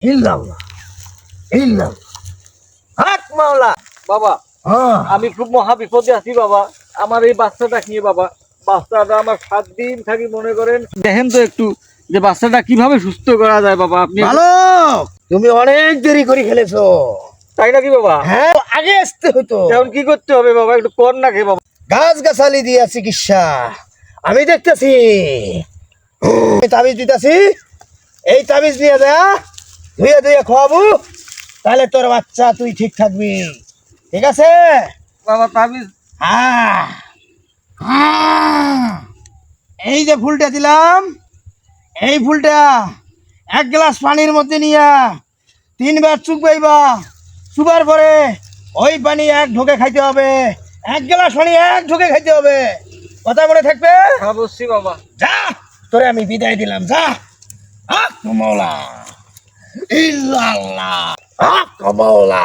ইল্লাল্লাহ ইল্লাল্লাহ হক মাওলা। বাবা হ্যাঁ আমি খুব মহা বিপদে আছি বাবা। আমার এই বাচ্চাটা নিয়ে বাবা, বাচ্চাটা আমার 7 দিন থাকি, মনে করেন দেখেন তো একটু যে বাচ্চাটা কিভাবে সুস্থ করা যায় বাবা। আপনি বালক, তুমি অনেক দেরি করে ফেলেছো। তাই নাকি বাবা? হ্যাঁ, আগে আসতে হতো। এখন কি করতে হবে বাবা, একটু কর নাকি বাবা? গাছ গাছালি দিয়া চিকিৎসা আমি দেখতেছি। আমি তাবিজ দিতেছি, এই তাবিজ নিয়ে যা, ধুয়ে ধুয়ে খাওয়াবো, তাহলে তোর বাচ্চা তুই ঠিক থাকবি। ঠিক আছে? বাবা তাবিজ হ্যাঁ হ্যাঁ, এই যে ফুলটা দিলাম, এই ফুলটা 1 গ্লাস পানির মধ্যে নিয়া 3 বার চুকবাইবা। চুবার পরে ওই পানি 1 ঢোকে খাইতে হবে। 1 গ্লাস পানি 1 ঢোকে খাইতে হবে। কথা মনে থাকবে? অবশ্যই বাবা। যা, তোরে আমি বিদায় দিলাম, যা। হক মাওলা ইল্লাল্লাহ, হক মাওলা।